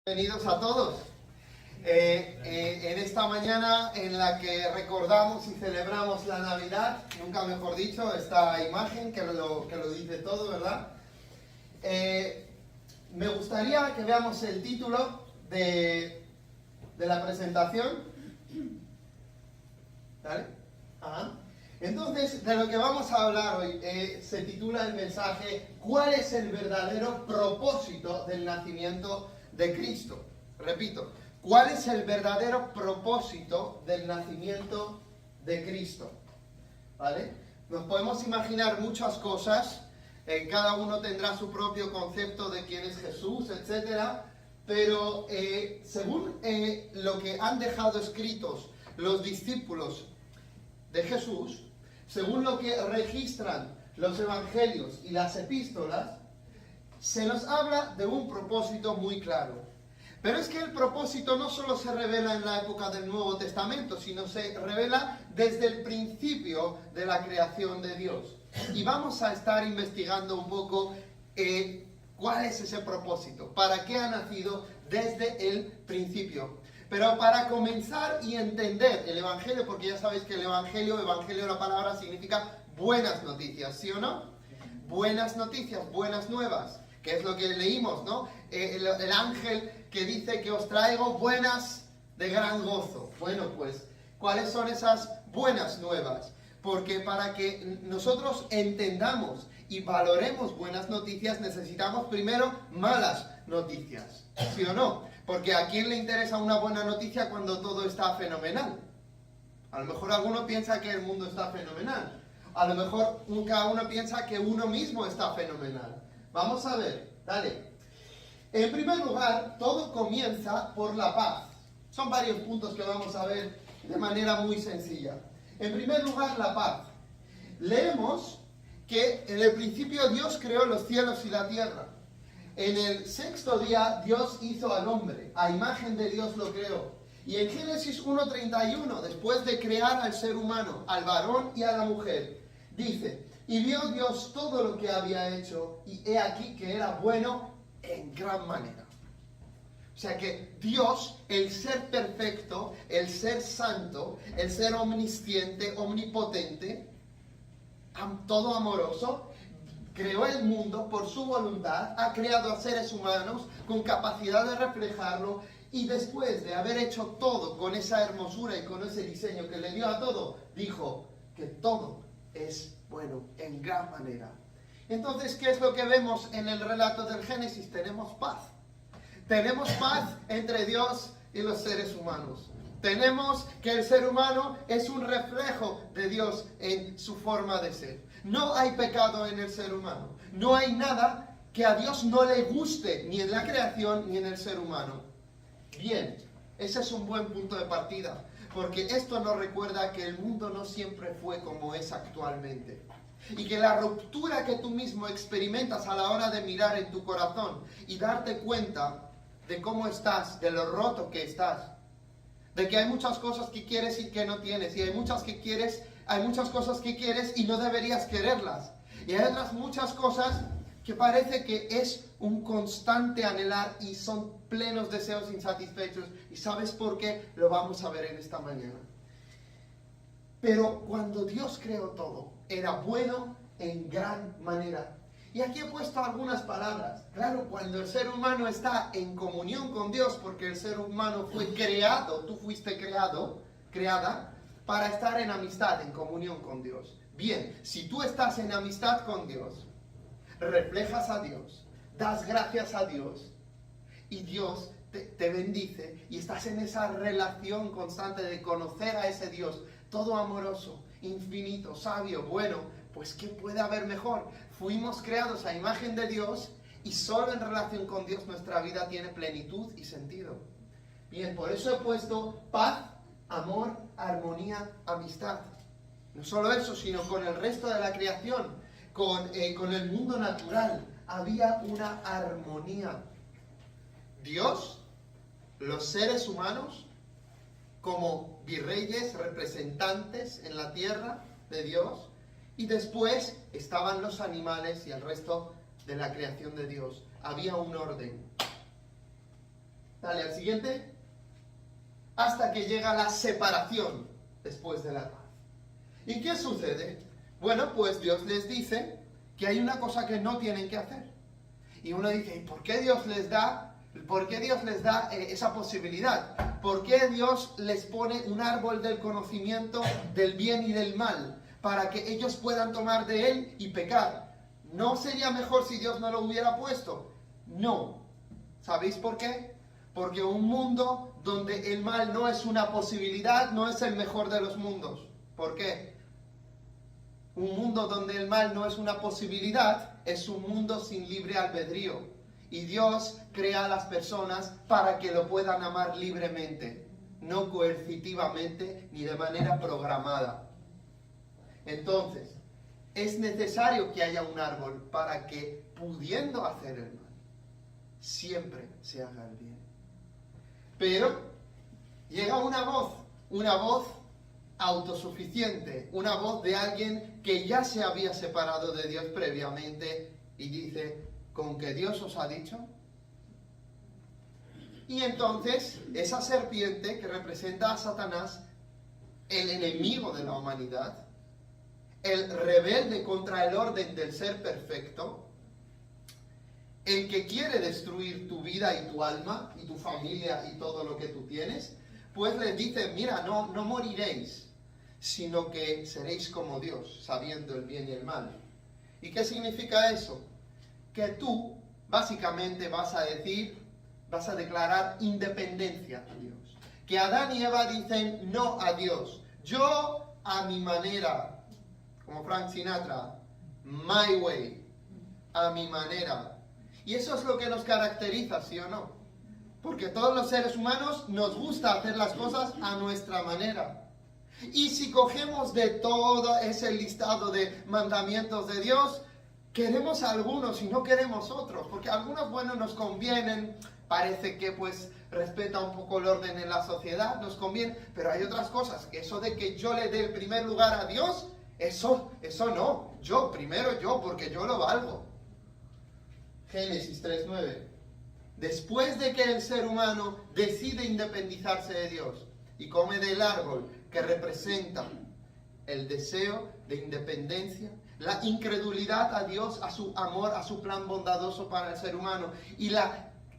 Bienvenidos a todos. En esta mañana en la que recordamos y celebramos la Navidad, nunca mejor dicho, esta imagen que lo dice todo, ¿verdad? Me gustaría que veamos el título de la presentación. ¿Vale? Ajá. Entonces, de lo que vamos a hablar hoy se titula el mensaje ¿Cuál es el verdadero propósito del nacimiento de Cristo? Repito, ¿cuál es el verdadero propósito del nacimiento de Cristo? ¿Vale? Nos podemos imaginar muchas cosas, cada uno tendrá su propio concepto de quién es Jesús, etc. Pero según lo que han dejado escritos los discípulos de Jesús, según lo que registran los evangelios y las epístolas, se nos habla de un propósito muy claro. Pero es que el propósito no solo se revela en la época del Nuevo Testamento, sino se revela desde el principio de la creación de Dios. Y vamos a estar investigando un poco cuál es ese propósito, para qué ha nacido desde el principio. Pero para comenzar y entender el Evangelio, porque ya sabéis que el Evangelio, la palabra significa buenas noticias, ¿sí o no? Buenas noticias, buenas nuevas, que es lo que leímos, ¿no? El ángel que dice que os traigo buenas de gran gozo. Bueno, pues, ¿cuáles son esas buenas nuevas? Porque para que nosotros entendamos y valoremos buenas noticias, necesitamos primero malas noticias, ¿sí o no? Porque ¿a quién le interesa una buena noticia cuando todo está fenomenal? A lo mejor alguno piensa que el mundo está fenomenal. A lo mejor cada uno piensa que uno mismo está fenomenal. Vamos a ver, dale. En primer lugar, todo comienza por la paz. Son varios puntos que vamos a ver de manera muy sencilla. En primer lugar, la paz. Leemos que en el principio Dios creó los cielos y la tierra. En el sexto día Dios hizo al hombre, a imagen de Dios lo creó. Y en Génesis 1:31, después de crear al ser humano, al varón y a la mujer, dice: y vio Dios todo lo que había hecho, y he aquí que era bueno en gran manera. O sea que Dios, el ser perfecto, el ser santo, el ser omnisciente, omnipotente, todo amoroso, creó el mundo por su voluntad, ha creado a seres humanos con capacidad de reflejarlo, y después de haber hecho todo con esa hermosura y con ese diseño que le dio a todo, dijo que todo es bueno en gran manera. Entonces, ¿qué es lo que vemos en el relato del Génesis? Tenemos paz. Tenemos paz entre Dios y los seres humanos. Tenemos que el ser humano es un reflejo de Dios en su forma de ser. No hay pecado en el ser humano. No hay nada que a Dios no le guste, ni en la creación ni en el ser humano. Bien, ese es un buen punto de partida, porque esto nos recuerda que el mundo no siempre fue como es actualmente. Y que la ruptura que tú mismo experimentas a la hora de mirar en tu corazón y darte cuenta de cómo estás, de lo roto que estás, de que hay muchas cosas que quieres y que no tienes, y hay muchas cosas que quieres y no deberías quererlas, y hay otras muchas cosas que parece que es un constante anhelar y son plenos deseos insatisfechos. ¿Y sabes por qué? Lo vamos a ver en esta mañana. Pero cuando Dios creó todo, era bueno en gran manera. Y aquí he puesto algunas palabras. Claro, cuando el ser humano está en comunión con Dios, porque el ser humano fue creado, tú fuiste creada, para estar en amistad, en comunión con Dios. Bien, si tú estás en amistad con Dios, reflejas a Dios, das gracias a Dios, y Dios te bendice, y estás en esa relación constante de conocer a ese Dios, todo amoroso, infinito, sabio, bueno, pues ¿qué puede haber mejor? Fuimos creados a imagen de Dios, y solo en relación con Dios nuestra vida tiene plenitud y sentido. Bien, por eso he puesto paz, amor, armonía, amistad. No solo eso, sino con el resto de la creación, con el mundo natural, había una armonía. Dios, los seres humanos, como virreyes, representantes en la tierra de Dios, y después estaban los animales y el resto de la creación de Dios. Había un orden. Dale al siguiente. Hasta que llega la separación después de la paz. ¿Y qué sucede? Bueno, pues Dios les dice que hay una cosa que no tienen que hacer. Y uno dice, ¿y por qué Dios les da esa posibilidad? ¿Por qué Dios les pone un árbol del conocimiento del bien y del mal? Para que ellos puedan tomar de él y pecar. ¿No sería mejor si Dios no lo hubiera puesto? No. ¿Sabéis por qué? Porque un mundo donde el mal no es una posibilidad no es el mejor de los mundos. ¿Por qué? Un mundo donde el mal no es una posibilidad es un mundo sin libre albedrío. Y Dios crea a las personas para que lo puedan amar libremente, no coercitivamente ni de manera programada. Entonces, es necesario que haya un árbol para que, pudiendo hacer el mal, siempre se haga el bien. Pero llega una voz autosuficiente, una voz de alguien que ya se había separado de Dios previamente y dice, ¿con que Dios os ha dicho? Y entonces esa serpiente que representa a Satanás, el enemigo de la humanidad, el rebelde contra el orden del ser perfecto, el que quiere destruir tu vida y tu alma y tu familia y todo lo que tú tienes, pues les dice, mira, no moriréis, sino que seréis como Dios, sabiendo el bien y el mal. ¿Y qué significa eso? Que tú básicamente vas a declarar independencia a Dios. Que Adán y Eva dicen no a Dios. Yo a mi manera, como Frank Sinatra, my way, a mi manera. Y eso es lo que nos caracteriza, ¿sí o no? Porque todos los seres humanos nos gusta hacer las cosas a nuestra manera. Y si cogemos de todo ese listado de mandamientos de Dios, queremos algunos y no queremos otros, porque algunos, bueno, nos convienen, parece que pues respeta un poco el orden en la sociedad, nos conviene, pero hay otras cosas, que eso de que yo le dé el primer lugar a Dios, eso no, primero yo, porque yo lo valgo. Génesis 3:9. Después de que el ser humano decide independizarse de Dios y come del árbol que representa el deseo de independencia, la incredulidad a Dios, a su amor, a su plan bondadoso para el ser humano y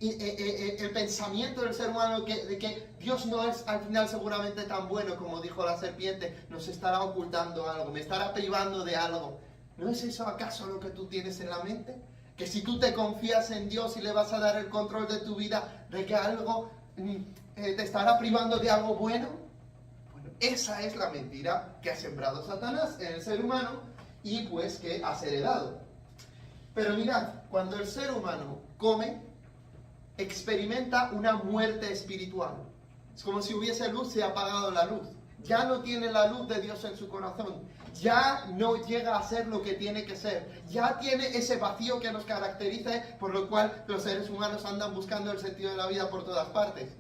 el pensamiento del ser humano de que Dios no es al final seguramente tan bueno como dijo la serpiente, nos estará ocultando algo, me estará privando de algo. ¿No es eso acaso lo que tú tienes en la mente? Que si tú te confías en Dios y le vas a dar el control de tu vida, de que algo te estará privando de algo bueno. Bueno, esa es la mentira que ha sembrado Satanás en el ser humano y pues que has heredado. Pero mirad, cuando el ser humano come, experimenta una muerte espiritual. Es como si hubiese luz, se ha apagado la luz. Ya no tiene la luz de Dios en su corazón. Ya no llega a ser lo que tiene que ser. Ya tiene ese vacío que nos caracteriza, por lo cual los seres humanos andan buscando el sentido de la vida por todas partes.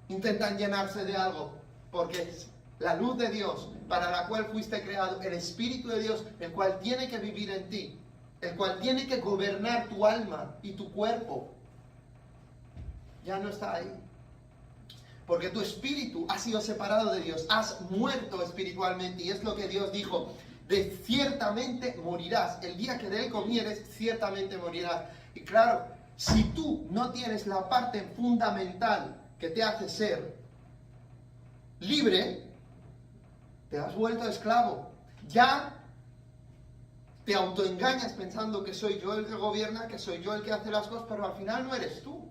Intentan llenarse de algo, porque es la luz de Dios para la cual fuiste creado, el Espíritu de Dios, el cual tiene que vivir en ti, el cual tiene que gobernar tu alma y tu cuerpo. Ya no está ahí. Porque tu espíritu ha sido separado de Dios, has muerto espiritualmente, y es lo que Dios dijo, de ciertamente morirás, el día que de él comieres, ciertamente morirás. Y claro, si tú no tienes la parte fundamental que te hace ser libre, te has vuelto esclavo. Ya te autoengañas pensando que soy yo el que gobierna, que soy yo el que hace las cosas, pero al final no eres tú.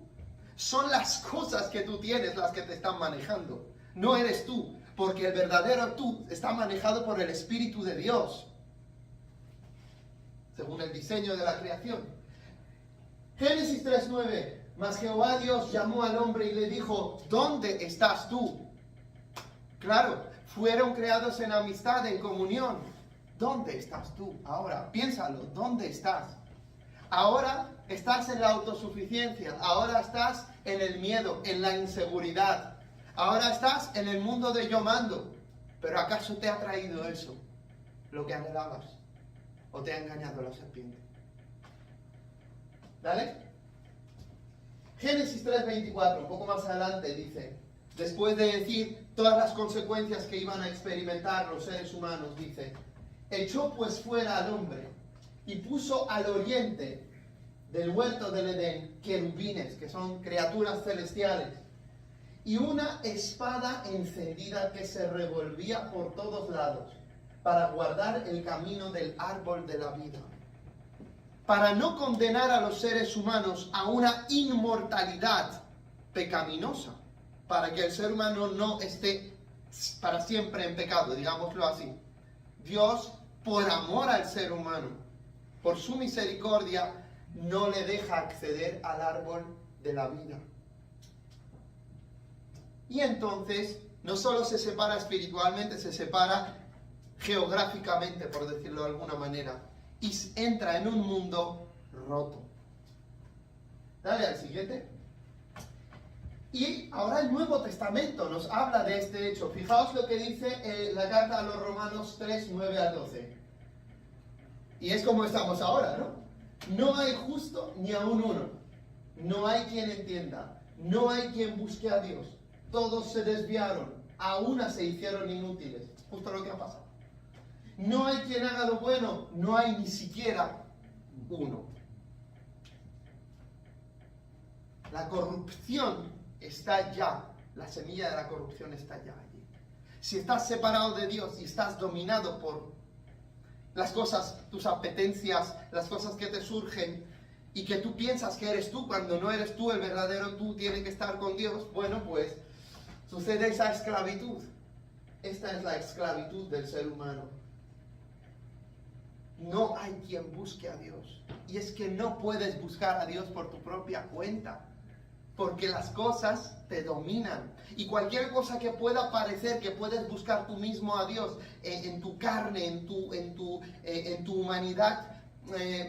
Son las cosas que tú tienes las que te están manejando. No eres tú, porque el verdadero tú está manejado por el Espíritu de Dios, según el diseño de la creación. Génesis 3:9. Mas Jehová Dios llamó al hombre y le dijo, ¿dónde estás tú? Claro, fueron creados en amistad, en comunión. ¿Dónde estás tú? Ahora, piénsalo, ¿dónde estás? Ahora estás en la autosuficiencia, ahora estás en el miedo, en la inseguridad, ahora estás en el mundo de yo mando. ¿Pero acaso te ha traído eso, lo que anhelabas? ¿O te ha engañado la serpiente? ¿Dale? Génesis 3:24, un poco más adelante, dice, después de decir todas las consecuencias que iban a experimentar los seres humanos, dice, echó pues fuera al hombre y puso al oriente del huerto del Edén querubines, que son criaturas celestiales, y una espada encendida que se revolvía por todos lados para guardar el camino del árbol de la vida, para no condenar a los seres humanos a una inmortalidad pecaminosa, para que el ser humano no esté para siempre en pecado, digámoslo así. Dios, por amor al ser humano, por su misericordia, no le deja acceder al árbol de la vida. Y entonces, no solo se separa espiritualmente, se separa geográficamente, por decirlo de alguna manera, y entra en un mundo roto. Dale al siguiente. Y ahora el Nuevo Testamento nos habla de este hecho. Fijaos lo que dice la carta a los Romanos 3, 9 al 12. Y es como estamos ahora, ¿no? No hay justo ni aun uno. No hay quien entienda. No hay quien busque a Dios. Todos se desviaron. A una se hicieron inútiles. Justo lo que ha pasado. No hay quien haga lo bueno. No hay ni siquiera uno. La corrupción está ya. La semilla de la corrupción está ya allí. Si estás separado de Dios y estás dominado por las cosas, tus apetencias, las cosas que te surgen, y que tú piensas que eres tú cuando no eres tú, el verdadero tú tiene que estar con Dios, bueno, pues sucede esa esclavitud. Esta es la esclavitud del ser humano. No hay quien busque a Dios. Y es que no puedes buscar a Dios por tu propia cuenta, porque las cosas te dominan. Y cualquier cosa que pueda parecer que puedes buscar tú mismo a Dios en tu carne, en tu humanidad,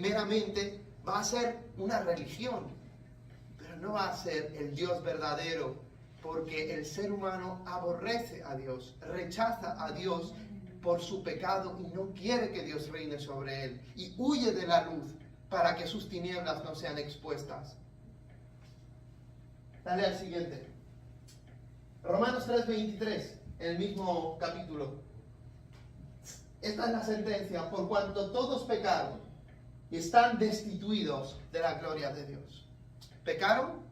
meramente, va a ser una religión. Pero no va a ser el Dios verdadero, porque el ser humano aborrece a Dios, rechaza a Dios por su pecado y no quiere que Dios reine sobre él. Y huye de la luz para que sus tinieblas no sean expuestas. Dale al siguiente. Romanos 3:23, en el mismo capítulo. Esta es la sentencia: por cuanto todos pecaron y están destituidos de la gloria de Dios. Pecaron,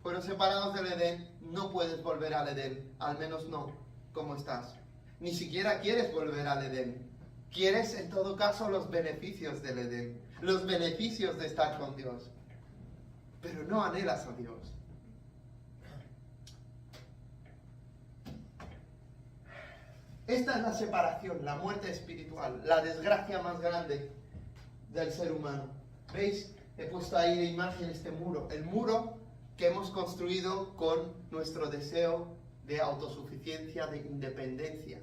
fueron separados del Edén, no puedes volver al Edén, al menos no como estás. Ni siquiera quieres volver al Edén. Quieres en todo caso los beneficios del Edén, los beneficios de estar con Dios, pero no anhelas a Dios. Esta es la separación, la muerte espiritual, la desgracia más grande del ser humano. ¿Veis? He puesto ahí de imagen este muro. El muro que hemos construido con nuestro deseo de autosuficiencia, de independencia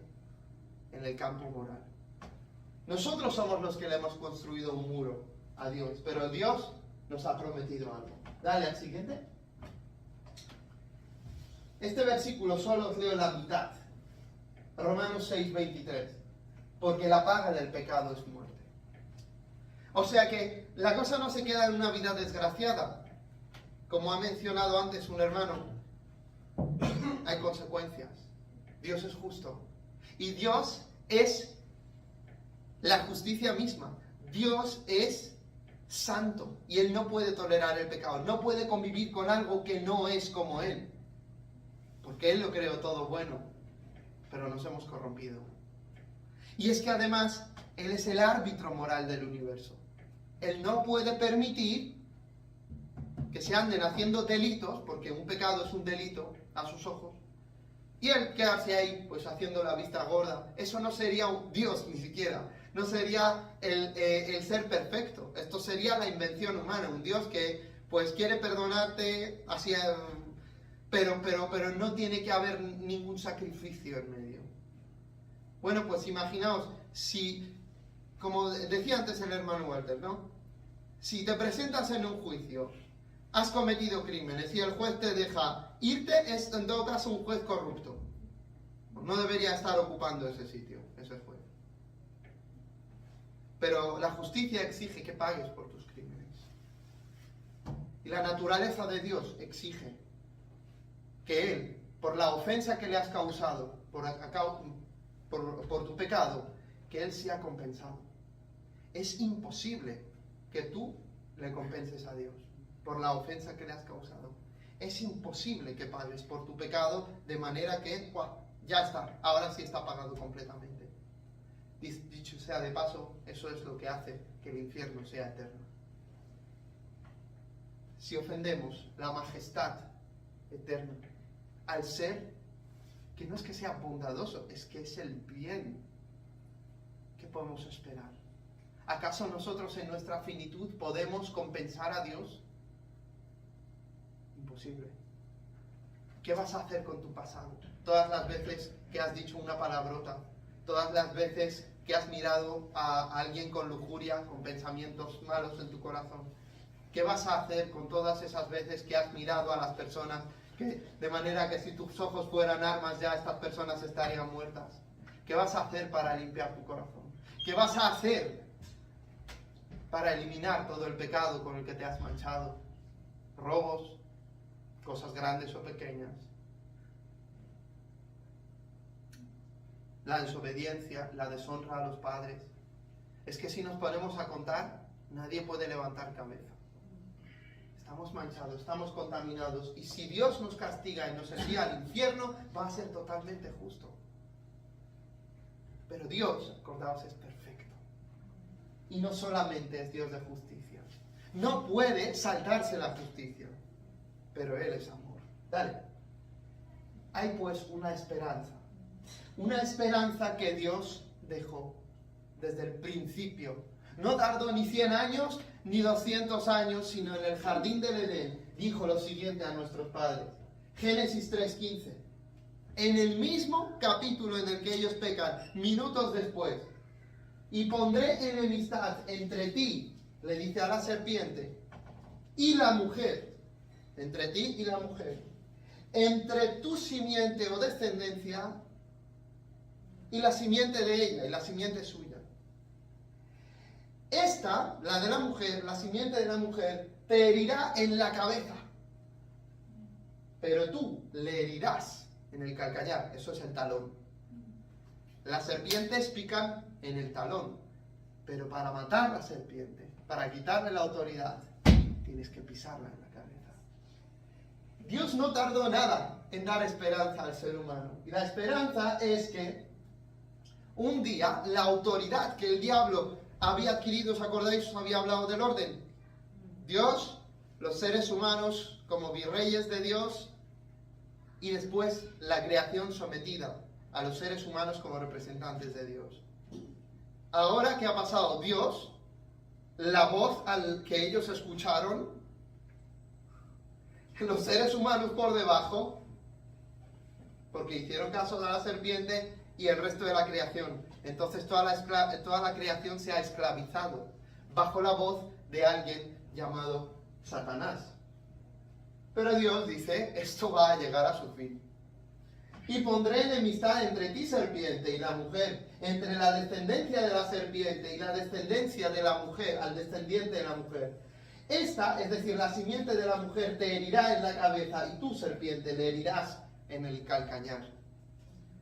en el campo moral. Nosotros somos los que le hemos construido un muro a Dios, pero Dios nos ha prometido algo. Dale al siguiente. Este versículo solo os leo la mitad. Romanos 6:23, porque la paga del pecado es muerte. O sea que la cosa no se queda en una vida desgraciada. Como ha mencionado antes un hermano, hay consecuencias. Dios es justo. Y Dios es la justicia misma. Dios es santo y Él no puede tolerar el pecado. No puede convivir con algo que no es como Él. Porque Él lo creó todo bueno, pero nos hemos corrompido. Y es que además, Él es el árbitro moral del universo. Él no puede permitir que se anden haciendo delitos, porque un pecado es un delito a sus ojos, y Él quedarse ahí, pues haciendo la vista gorda. Eso no sería un Dios ni siquiera. No sería el ser perfecto. Esto sería la invención humana. Un Dios que, pues, quiere perdonarte así, pero no tiene que haber ningún sacrificio en medio. Bueno, pues imaginaos, si, como decía antes el hermano Walter, ¿no? Si te presentas en un juicio, has cometido crímenes y el juez te deja irte, es en todo caso un juez corrupto. No debería estar ocupando ese sitio, ese juez. Pero la justicia exige que pagues por tus crímenes. Y la naturaleza de Dios exige que Él, por la ofensa que le has causado, por tu pecado, que Él sea compensado. Es imposible que tú le compenses a Dios por la ofensa que le has causado. Es imposible que pagues por tu pecado de manera que, ya está, ahora sí está pagado completamente. Dicho sea de paso, eso es lo que hace que el infierno sea eterno. Si ofendemos la majestad eterna al ser que no es que sea bondadoso, es que es el bien, ¿qué podemos esperar? ¿Acaso nosotros en nuestra finitud podemos compensar a Dios? Imposible. ¿Qué vas a hacer con tu pasado? Todas las veces que has dicho una palabrota, todas las veces que has mirado a alguien con lujuria, con pensamientos malos en tu corazón, ¿qué vas a hacer con todas esas veces que has mirado a las personas de manera que si tus ojos fueran armas ya estas personas estarían muertas? ¿Qué vas a hacer para limpiar tu corazón? ¿Qué vas a hacer para eliminar todo el pecado con el que te has manchado? Robos, cosas grandes o pequeñas, la desobediencia, la deshonra a los padres. Es que si nos ponemos a contar, nadie puede levantar cabeza. Estamos manchados, estamos contaminados, y si Dios nos castiga y nos envía al infierno, va a ser totalmente justo. Pero Dios, acordaos, es perfecto. Y no solamente es Dios de justicia. No puede saltarse la justicia, pero Él es amor. Dale. Hay pues una esperanza que Dios dejó desde el principio. No tardó ni 100 años ni 200 años, sino en el jardín del Edén dijo lo siguiente a nuestros padres. Génesis 3:15. En el mismo capítulo en el que ellos pecan, minutos después, y pondré enemistad entre ti, le dice a la serpiente, y la mujer, entre ti y la mujer, entre tu simiente o descendencia y la simiente de ella y la simiente suya. Esta, la de la mujer, la simiente de la mujer, te herirá en la cabeza, pero tú le herirás en el calcañar, eso es el talón. Las serpientes pican en el talón, pero para matar la serpiente, para quitarle la autoridad, tienes que pisarla en la cabeza. Dios no tardó nada en dar esperanza al ser humano, y la esperanza es que un día la autoridad que el diablo había adquirido, ¿os acordáis? Os había hablado del orden. Dios, los seres humanos como virreyes de Dios, y después la creación sometida a los seres humanos como representantes de Dios. Ahora, ¿qué ha pasado? Dios, la voz al que ellos escucharon, los seres humanos por debajo, porque hicieron caso de la serpiente, y el resto de la creación. Entonces toda la creación se ha esclavizado bajo la voz de alguien llamado Satanás. Pero Dios dice, esto va a llegar a su fin. Y pondré enemistad entre ti, serpiente, y la mujer, entre la descendencia de la serpiente y la descendencia de la mujer, al descendiente de la mujer. Esta, es decir, la simiente de la mujer, te herirá en la cabeza, y tú, serpiente, le herirás en el calcañar.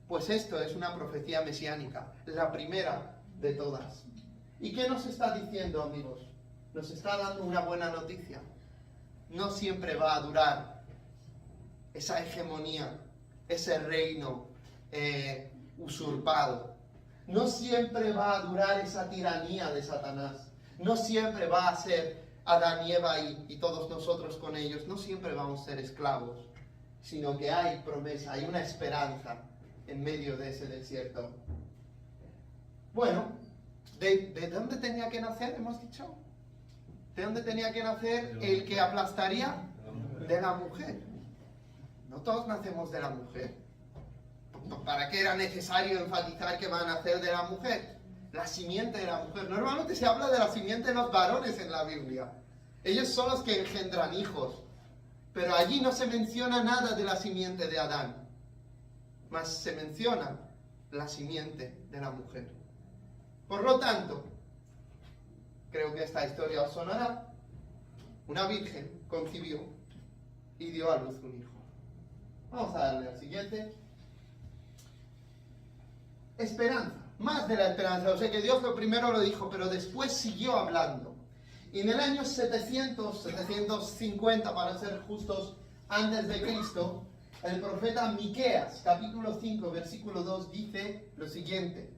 Pues esto es una profecía mesiánica, la primera de todas. ¿Y qué nos está diciendo, amigos? Nos está dando una buena noticia. No siempre va a durar esa hegemonía, ese reino usurpado. No siempre va a durar esa tiranía de Satanás. No siempre va a ser Adán y Eva y todos nosotros con ellos. No siempre vamos a ser esclavos, sino que hay promesa, hay una esperanza en medio de ese desierto. Bueno, ¿de dónde tenía que nacer? Hemos dicho. ¿De dónde tenía que nacer el que aplastaría? De la mujer. No todos nacemos de la mujer. ¿Para qué era necesario enfatizar que va a nacer de la mujer? La simiente de la mujer. Normalmente se habla de la simiente de los varones en la Biblia. Ellos son los que engendran hijos. Pero allí no se menciona nada de la simiente de Adán. Mas se menciona la simiente de la mujer. Por lo tanto, creo que esta historia os sonará. Una virgen concibió y dio a luz un hijo. Vamos a darle al siguiente. Esperanza, más de la esperanza. O sea que Dios lo primero lo dijo, pero después siguió hablando. Y en el año 750 para ser justos, antes de Cristo, el profeta Miqueas, capítulo 5, versículo 2, dice lo siguiente.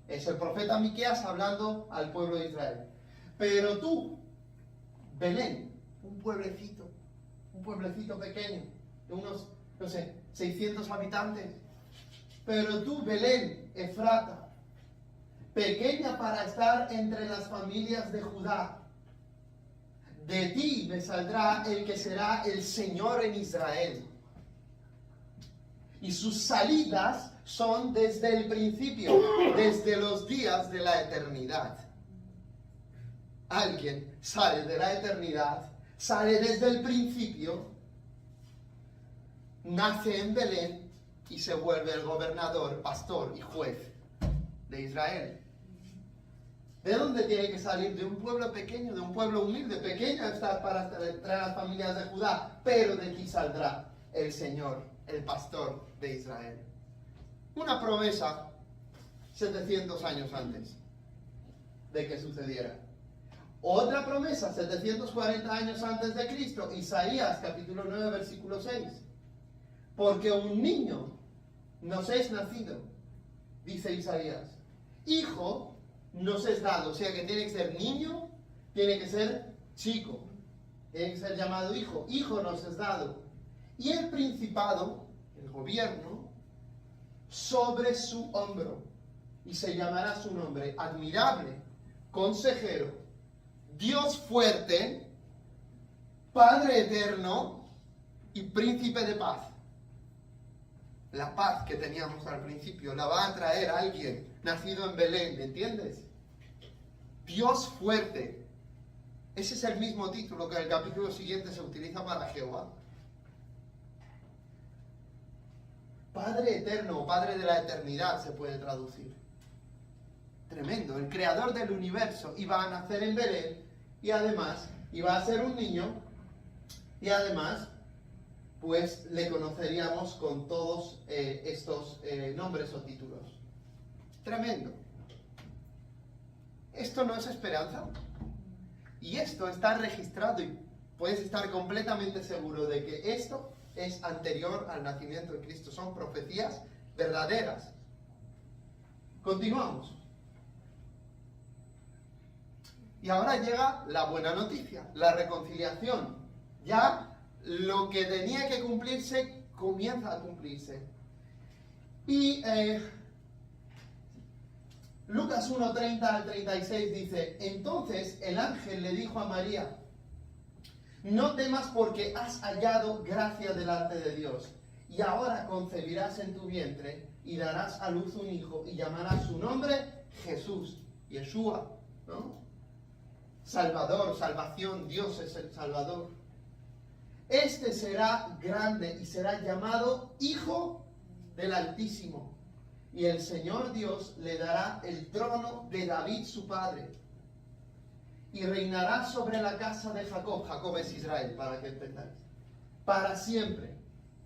Es el profeta Miqueas hablando al pueblo de Israel. Pero tú, Belén, un pueblecito pequeño, de unos, 600 habitantes. Pero tú, Belén, Efrata, pequeña para estar entre las familias de Judá, de ti me saldrá el que será el Señor en Israel. Y sus salidas son desde el principio, desde los días de la eternidad. Alguien sale de la eternidad, sale desde el principio, nace en Belén y se vuelve el gobernador, pastor y juez de Israel. ¿De dónde tiene que salir? De un pueblo pequeño, de un pueblo humilde, pequeño está para traer a las familias de Judá, pero de ti saldrá el Señor, el pastor de Israel. Una promesa 700 años antes de que sucediera. Otra promesa 740 años antes de Cristo, Isaías capítulo 9 versículo 6. Porque un niño nos es nacido, dice Isaías. Hijo nos es dado, o sea que tiene que ser niño, tiene que ser chico, tiene que ser llamado hijo. Hijo nos es dado. Y el principado, el gobierno, sobre su hombro. Y se llamará su nombre admirable, consejero, Dios fuerte, Padre eterno y príncipe de paz. La paz que teníamos al principio la va a traer alguien nacido en Belén, ¿me entiendes? Dios fuerte. Ese es el mismo título que en el capítulo siguiente se utiliza para Jehová. Padre eterno o Padre de la eternidad se puede traducir. Tremendo, el creador del universo iba a nacer en Belén y además iba a ser un niño y además pues le conoceríamos con todos estos nombres o títulos. Tremendo. Esto no es esperanza. Y esto está registrado y puedes estar completamente seguro de que esto es anterior al nacimiento de Cristo. Son profecías verdaderas. Continuamos. Y ahora llega la buena noticia, la reconciliación. Ya lo que tenía que cumplirse comienza a cumplirse. Y Lucas 1:30 al 36 dice: Entonces el ángel le dijo a María: No temas porque has hallado gracia delante de Dios, y ahora concebirás en tu vientre y darás a luz un hijo y llamarás su nombre Jesús, Yeshua, ¿no? Salvador, salvación, Dios es el Salvador. Este será grande y será llamado Hijo del Altísimo. Y el Señor Dios le dará el trono de David su padre. Y reinará sobre la casa de Jacob. Jacob es Israel, para que entendáis. Para siempre.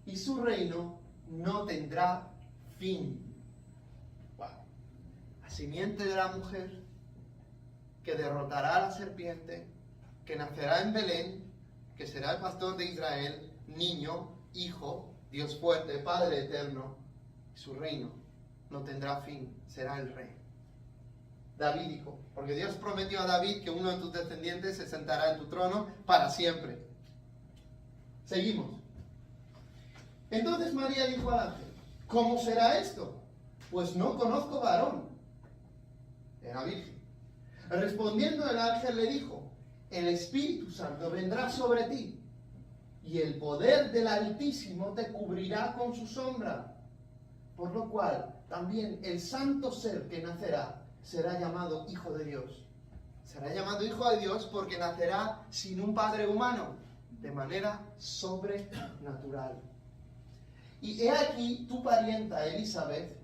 Y su reino no tendrá fin. Wow. La simiente de la mujer que derrotará a la serpiente, que nacerá en Belén, que será el pastor de Israel, niño, hijo, Dios fuerte, Padre eterno, su reino no tendrá fin, será el rey. Davídico, porque Dios prometió a David que uno de tus descendientes se sentará en tu trono para siempre. Seguimos. Entonces María dijo al ángel: ¿Cómo será esto? Pues no conozco varón. Era virgen. Respondiendo el ángel le dijo: El Espíritu Santo vendrá sobre ti, y el poder del Altísimo te cubrirá con su sombra. Por lo cual, también el santo ser que nacerá será llamado Hijo de Dios. Será llamado Hijo de Dios porque nacerá sin un padre humano, de manera sobrenatural. Y he aquí tu parienta Elizabeth,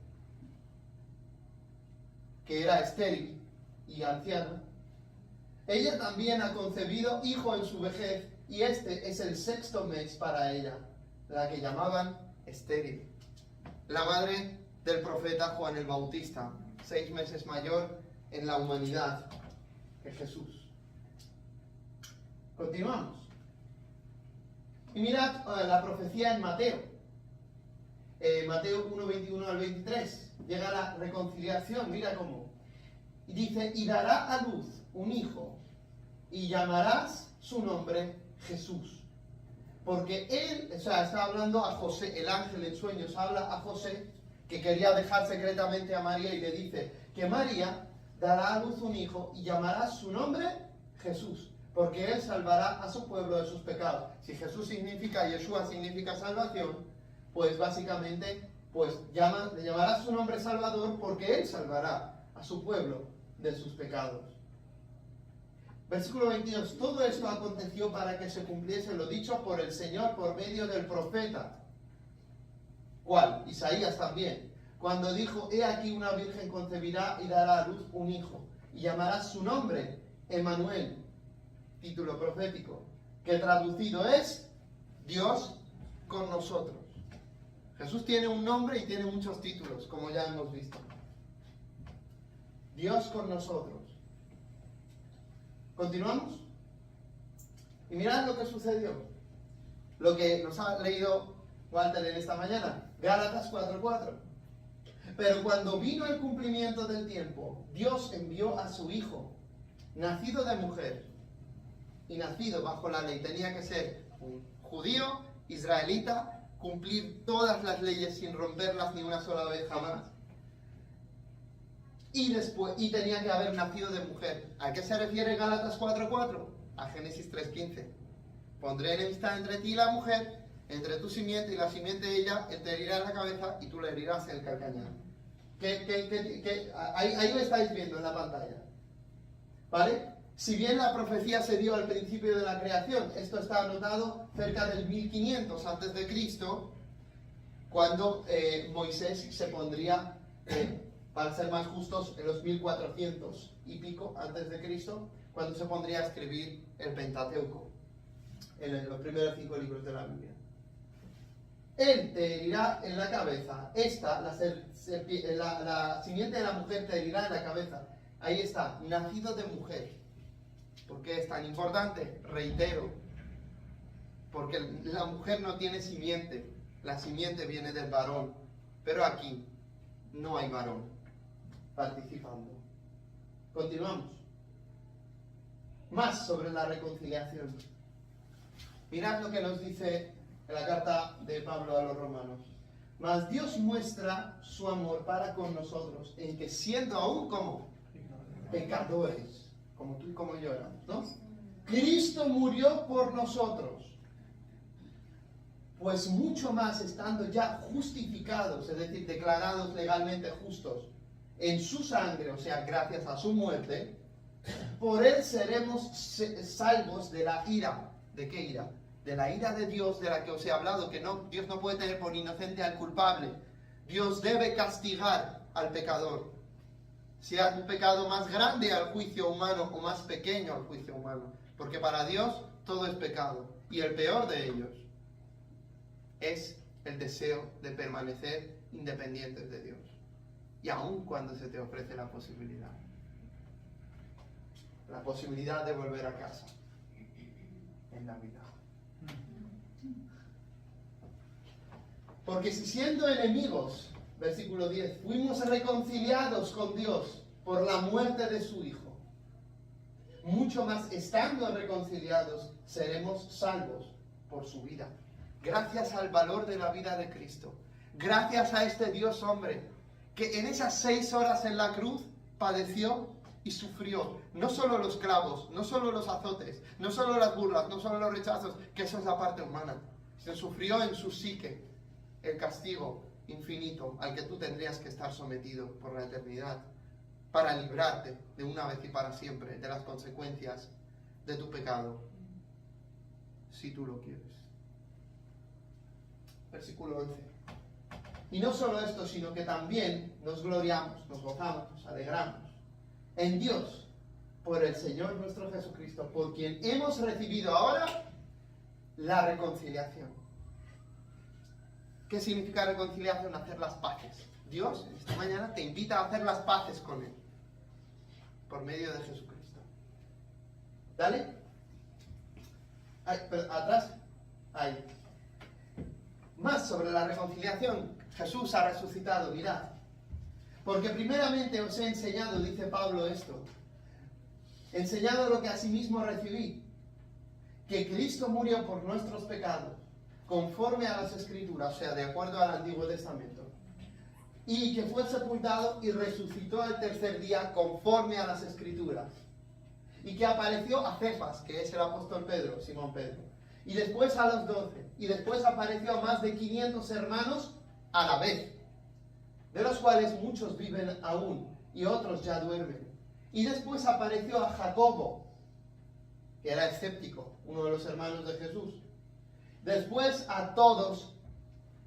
que era estéril y anciana. Ella también ha concebido hijo en su vejez, y este es el 6º mes para ella, la que llamaban estéril. La madre del profeta Juan el Bautista, 6 meses mayor en la humanidad que Jesús. Continuamos. Y mirad la profecía en Mateo. Mateo 1, 21 al 23. Llega la reconciliación, mira cómo. Y dice, y dará a luz un hijo, y llamarás su nombre Jesús. Porque él, está hablando a José, el ángel en sueños habla a José, que quería dejar secretamente a María, y le dice que María dará a luz un hijo y llamará su nombre Jesús, porque él salvará a su pueblo de sus pecados. Si Jesús significa, Yeshua significa salvación, pues básicamente le llamará su nombre Salvador, porque él salvará a su pueblo de sus pecados. Versículo 22, todo esto aconteció para que se cumpliese lo dicho por el Señor por medio del profeta. ¿Cuál? Isaías también. Cuando dijo, he aquí una virgen concebirá y dará a luz un hijo, y llamará su nombre Emmanuel, título profético, que traducido es Dios con nosotros. Jesús tiene un nombre y tiene muchos títulos, como ya hemos visto. Dios con nosotros. ¿Continuamos? Y mirad lo que sucedió. Lo que nos ha leído Walter en esta mañana. Gálatas 4:4. Pero cuando vino el cumplimiento del tiempo, Dios envió a su Hijo, nacido de mujer y nacido bajo la ley. Tenía que ser un judío, israelita, cumplir todas las leyes sin romperlas ni una sola vez jamás. Y tenía que haber nacido de mujer. ¿A qué se refiere Gálatas 4:4? A Génesis 3:15. Pondré enemistad entre ti y la mujer, entre tu simiente y la simiente de ella, él te herirá en la cabeza y tú le herirás en el calcañar. Ahí lo estáis viendo en la pantalla. ¿Vale? Si bien la profecía se dio al principio de la creación, esto está anotado cerca del 1500 a.C., cuando Moisés se pondría, para ser más justos, en los 1400 y pico antes de Cristo, cuando se pondría a escribir el Pentateuco, en los primeros 5 libros de la Biblia. Él te herirá en la cabeza. La simiente de la mujer te herirá en la cabeza. Ahí está, nacido de mujer. ¿Por qué es tan importante? Reitero, porque la mujer no tiene simiente, la simiente viene del varón, pero aquí no hay varón participando. Continuamos. Más sobre la reconciliación. Mirad lo que nos dice en la carta de Pablo a los romanos. Mas Dios muestra su amor para con nosotros, en que siendo aún como pecadores, como tú y como yo éramos, ¿no? Cristo murió por nosotros. Pues mucho más estando ya justificados, es decir, declarados legalmente justos en su sangre, o sea, gracias a su muerte, por él seremos salvos de la ira. ¿De qué ira? De la ira de Dios, de la que os he hablado, que Dios no puede tener por inocente al culpable. Dios debe castigar al pecador, sea un pecado más grande al juicio humano o más pequeño al juicio humano, porque para Dios todo es pecado, y el peor de ellos es el deseo de permanecer independientes de Dios, y aun cuando se te ofrece la posibilidad de volver a casa en la vida. Porque si siendo enemigos, versículo 10, fuimos reconciliados con Dios por la muerte de su Hijo, mucho más estando reconciliados seremos salvos por su vida. Gracias al valor de la vida de Cristo, gracias a este Dios hombre, que en esas 6 horas en la cruz padeció y sufrió, no solo los clavos, no solo los azotes, no solo las burlas, no solo los rechazos, que eso es la parte humana, sino sufrió en su psique el castigo infinito al que tú tendrías que estar sometido por la eternidad, para librarte de una vez y para siempre de las consecuencias de tu pecado, si tú lo quieres. Versículo 11. Y no solo esto, sino que también nos gloriamos, nos gozamos, nos alegramos en Dios, por el Señor nuestro Jesucristo, por quien hemos recibido ahora la reconciliación. ¿Qué significa reconciliación? Hacer las paces. Dios, esta mañana, te invita a hacer las paces con Él, por medio de Jesucristo. ¿Dale? Ahí, pero atrás. Ahí. Más sobre la reconciliación. Jesús ha resucitado, mirad. Porque primeramente os he enseñado, dice Pablo, esto. He enseñado lo que asimismo recibí. Que Cristo murió por nuestros pecados, conforme a las Escrituras, o sea, de acuerdo al Antiguo Testamento. Y que fue sepultado y resucitó al tercer día, conforme a las Escrituras. Y que apareció a Cefas, que es el apóstol Pedro, Simón Pedro. Y después a los 12. Y después apareció a más de 500 hermanos a la vez, de los cuales muchos viven aún y otros ya duermen. Y después apareció a Jacobo, que era escéptico, uno de los hermanos de Jesús. Después a todos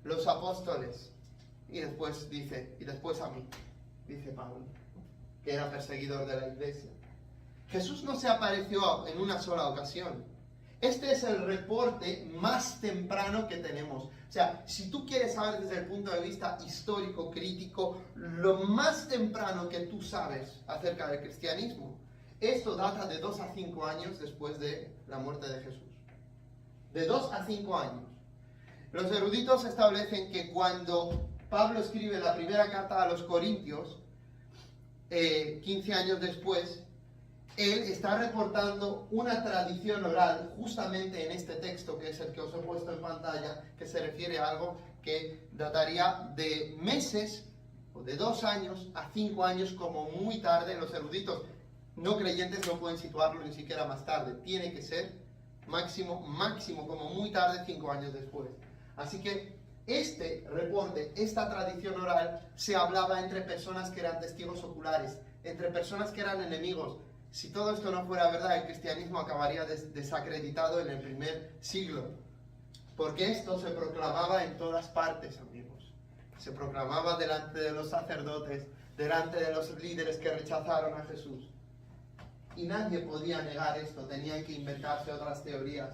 los apóstoles. Y después dice, y después a mí, dice Pablo, que era perseguidor de la iglesia. Jesús no se apareció en una sola ocasión. Este es el reporte más temprano que tenemos. O sea, si tú quieres saber desde el punto de vista histórico, crítico, lo más temprano que tú sabes acerca del cristianismo, esto data de 2 a 5 años después de la muerte de Jesús. De 2 a 5 años. Los eruditos establecen que cuando Pablo escribe la primera carta a los Corintios, 15 años después, él está reportando una tradición oral justamente en este texto, que es el que os he puesto en pantalla, que se refiere a algo que dataría de meses, o de 2 años a 5 años como muy tarde. Los eruditos no creyentes no pueden situarlo ni siquiera más tarde. Tiene que ser máximo como muy tarde, 5 años después. Así que este reporte, esta tradición oral, se hablaba entre personas que eran testigos oculares, entre personas que eran enemigos. Si todo esto no fuera verdad, el cristianismo acabaría desacreditado en el primer siglo. Porque esto se proclamaba en todas partes, amigos. Se proclamaba delante de los sacerdotes, delante de los líderes que rechazaron a Jesús. Y nadie podía negar esto, tenían que inventarse otras teorías,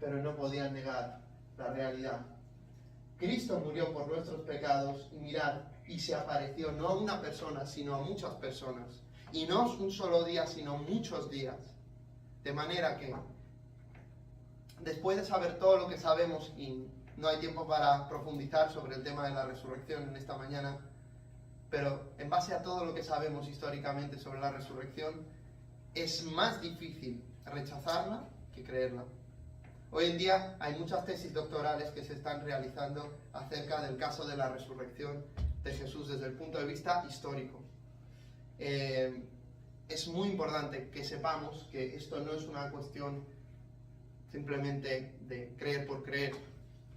pero no podían negar la realidad. Cristo murió por nuestros pecados, y mirad, y se apareció no a una persona, sino a muchas personas. Y no un solo día, sino muchos días. De manera que, después de saber todo lo que sabemos, y no hay tiempo para profundizar sobre el tema de la resurrección en esta mañana, pero en base a todo lo que sabemos históricamente sobre la resurrección, es más difícil rechazarla que creerla. Hoy en día hay muchas tesis doctorales que se están realizando acerca del caso de la resurrección de Jesús desde el punto de vista histórico. Es muy importante que sepamos que esto no es una cuestión simplemente de creer por creer.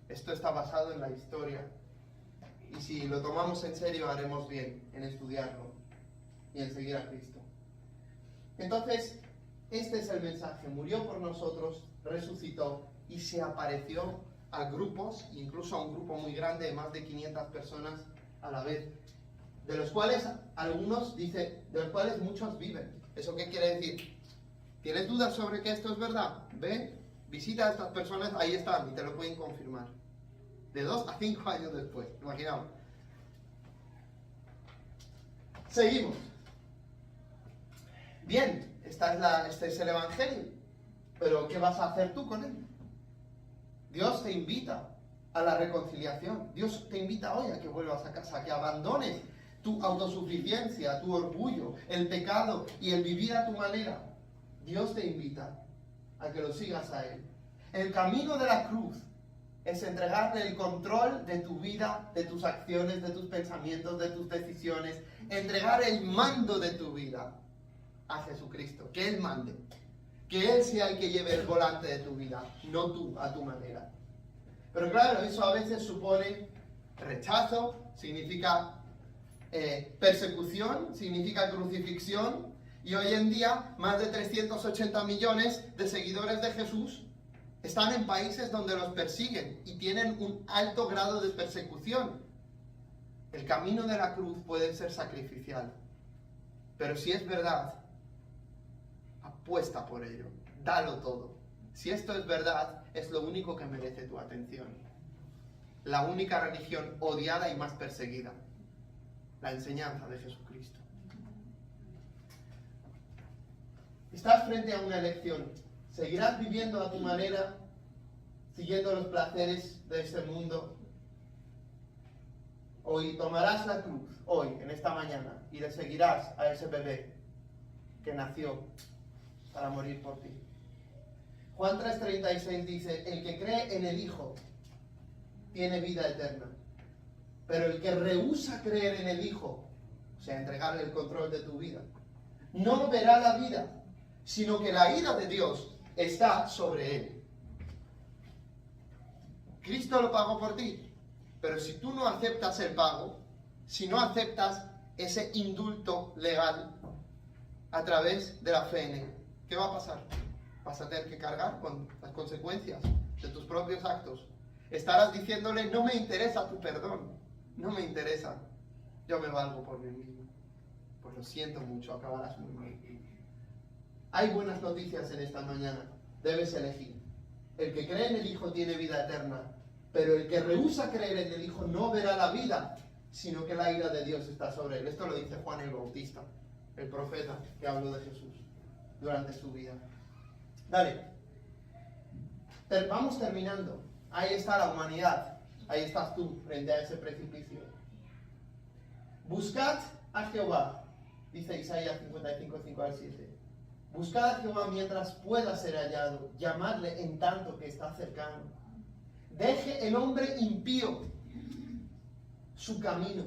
Esto está basado en la historia. Y si lo tomamos en serio, haremos bien en estudiarlo y en seguir a Cristo. Entonces, este es el mensaje. Murió por nosotros, resucitó y se apareció a grupos, incluso a un grupo muy grande de más de 500 personas a la vez, de los cuales algunos, dice, de los cuales muchos viven. ¿Eso qué quiere decir? ¿Tienes dudas sobre que esto es verdad? Ve, visita a estas personas, ahí están, y te lo pueden confirmar. De 2 a 5 años después, imaginamos. Seguimos. Bien, este es el Evangelio, pero ¿qué vas a hacer tú con él? Dios te invita a la reconciliación. Dios te invita hoy a que vuelvas a casa, a que abandones tu autosuficiencia, tu orgullo, el pecado y el vivir a tu manera. Dios te invita a que lo sigas a Él. El camino de la cruz es entregarle el control de tu vida, de tus acciones, de tus pensamientos, de tus decisiones, entregar el mando de tu vida a Jesucristo, que Él mande, que Él sea el que lleve el volante de tu vida, no tú a tu manera. Pero claro, eso a veces supone rechazo, significa persecución, significa crucifixión, y hoy en día más de 380 millones de seguidores de Jesús están en países donde los persiguen y tienen un alto grado de persecución. El camino de la cruz puede ser sacrificial, pero si es verdad, apuesta por ello, dalo todo, Si esto es verdad, es lo único que merece tu atención. La única religión odiada y más perseguida. La enseñanza de Jesucristo. Estás frente a una elección. ¿Seguirás viviendo a tu manera, siguiendo los placeres de este mundo? Hoy tomarás la cruz, hoy, en esta mañana, y le seguirás a ese bebé que nació para morir por ti. Juan 3:36 dice, el que cree en el Hijo tiene vida eterna, pero el que rehúsa creer en el Hijo, o sea, entregarle el control de tu vida, no verá la vida, sino que la ira de Dios está sobre él. Cristo lo pagó por ti, pero si tú no aceptas el pago, si no aceptas ese indulto legal a través de la fe en él, ¿qué va a pasar? Vas a tener que cargar con las consecuencias de tus propios actos. Estarás diciéndole, no me interesa tu perdón, no me interesa, yo me valgo por mí mismo. Pues lo siento mucho, acabarás muy mal. Hay buenas noticias en esta mañana, debes elegir. El que cree en el Hijo tiene vida eterna, pero el que rehúsa creer en el Hijo no verá la vida, sino que la ira de Dios está sobre él. Esto lo dice Juan el Bautista, el profeta que habló de Jesús durante su vida. Dale. Vamos terminando. Ahí está la humanidad. Ahí estás tú, frente a ese precipicio. Buscad a Jehová, dice Isaías 55, 5 al 7. Buscad a Jehová mientras pueda ser hallado, llamadle en tanto que está cercano. Deje el hombre impío su camino,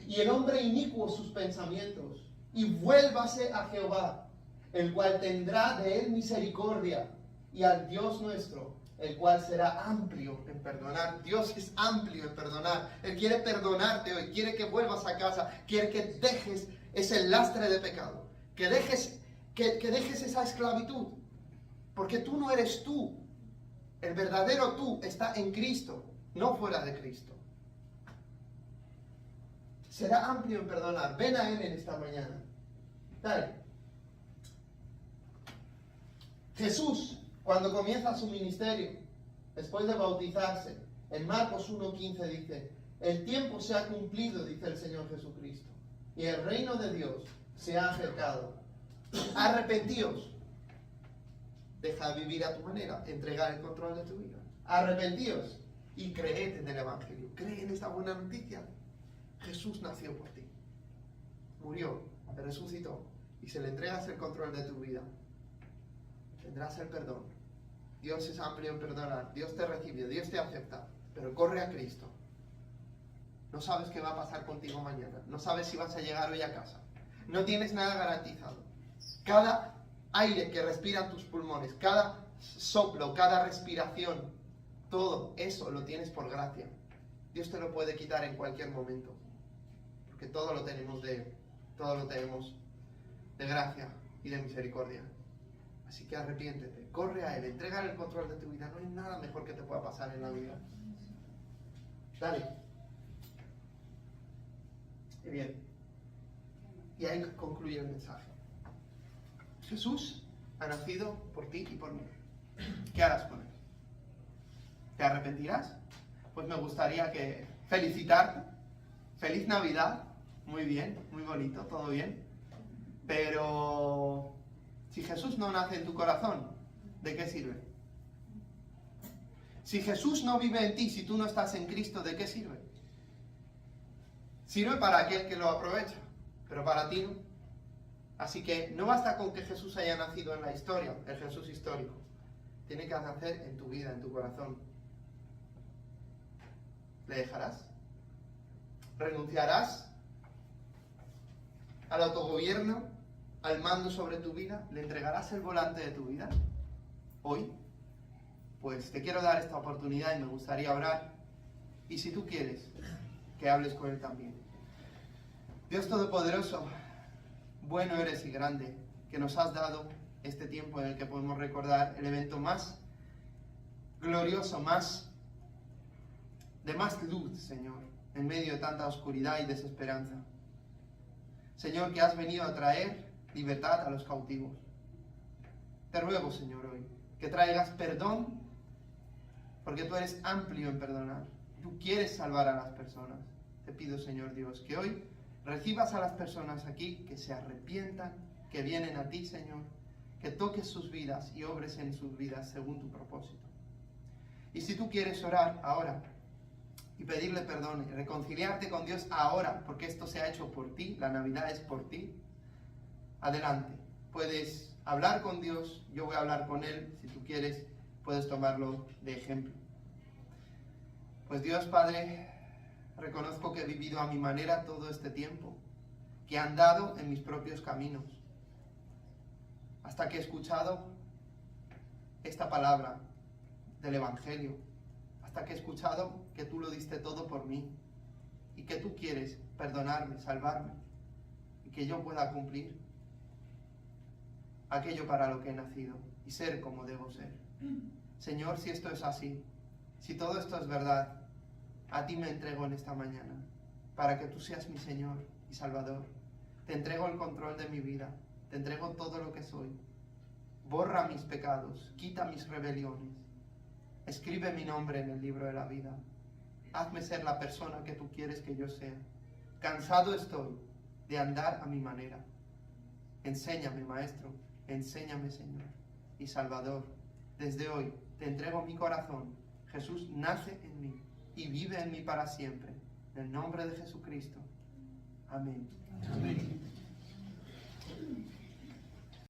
y el hombre inicuo sus pensamientos, y vuélvase a Jehová, el cual tendrá de él misericordia, y al Dios nuestro, el cual será amplio en perdonar. Dios es amplio en perdonar. Él quiere perdonarte hoy, quiere que vuelvas a casa, quiere que dejes ese lastre de pecado, que dejes esa esclavitud, porque tú no eres tú. El verdadero tú está en Cristo, no fuera de Cristo. Será amplio en perdonar. Ven a Él en esta mañana. Dale. Jesús, cuando comienza su ministerio, después de bautizarse, en Marcos 1:15 dice, el tiempo se ha cumplido, dice el Señor Jesucristo, y el reino de Dios se ha acercado. Arrepentíos. Deja de vivir a tu manera, entregar el control de tu vida. Arrepentíos y creed en el Evangelio. Cree en esta buena noticia. Jesús nació por ti. Murió, resucitó y si le entregas el control de tu vida, tendrás el perdón. Dios es amplio en perdonar. Dios te recibe, Dios te acepta. Pero corre a Cristo. No sabes qué va a pasar contigo mañana. No sabes si vas a llegar hoy a casa. No tienes nada garantizado. Cada aire que respiran tus pulmones, cada soplo, cada respiración, todo eso lo tienes por gracia. Dios te lo puede quitar en cualquier momento, porque todo lo tenemos de Él, todo lo tenemos de gracia y de misericordia. Así que arrepiéntete, corre a Él, entrégale el control de tu vida. No hay nada mejor que te pueda pasar en la vida. Dale. Y bien. Y ahí concluye el mensaje. Jesús ha nacido por ti y por mí. ¿Qué harás con él? ¿Te arrepentirás? Pues me gustaría felicitarte. Feliz Navidad. Muy bien, muy bonito, todo bien. Pero si Jesús no nace en tu corazón, ¿de qué sirve? Si Jesús no vive en ti, si tú no estás en Cristo, ¿de qué sirve? Sirve para aquel que lo aprovecha, pero para ti no. Así que no basta con que Jesús haya nacido en la historia, el Jesús histórico. Tiene que nacer en tu vida, en tu corazón. ¿Le dejarás? ¿Renunciarás al autogobierno, al mando sobre tu vida? ¿Le entregarás el volante de tu vida hoy? Pues te quiero dar esta oportunidad y me gustaría orar. Y si tú quieres, que hables con Él también. Dios Todopoderoso, bueno eres y grande, que nos has dado este tiempo en el que podemos recordar el evento más glorioso, de más luz, Señor, en medio de tanta oscuridad y desesperanza. Señor, que has venido a traer libertad a los cautivos. Te ruego, Señor, hoy, que traigas perdón, porque tú eres amplio en perdonar. Tú quieres salvar a las personas. Te pido, Señor Dios, que hoy recibas a las personas aquí, que se arrepientan, que vienen a ti, Señor, que toques sus vidas y obres en sus vidas según tu propósito. Y si tú quieres orar ahora y pedirle perdón y reconciliarte con Dios ahora, porque esto se ha hecho por ti, la Navidad es por ti, adelante. Puedes hablar con Dios, yo voy a hablar con Él, si tú quieres, puedes tomarlo de ejemplo. Pues Dios Padre, reconozco que he vivido a mi manera todo este tiempo, que he andado en mis propios caminos, hasta que he escuchado esta palabra del Evangelio, hasta que he escuchado que tú lo diste todo por mí, y que tú quieres perdonarme, salvarme, y que yo pueda cumplir aquello para lo que he nacido, y ser como debo ser. Señor, si esto es así, si todo esto es verdad, a ti me entrego en esta mañana, para que tú seas mi Señor y Salvador. Te entrego el control de mi vida, te entrego todo lo que soy. Borra mis pecados, quita mis rebeliones, escribe mi nombre en el libro de la vida. Hazme ser la persona que tú quieres que yo sea. Cansado estoy de andar a mi manera. Enséñame, Maestro, enséñame, Señor y Salvador. Desde hoy te entrego mi corazón. Jesús nace en mí y vive en mí para siempre. En el nombre de Jesucristo. Amén. Amén.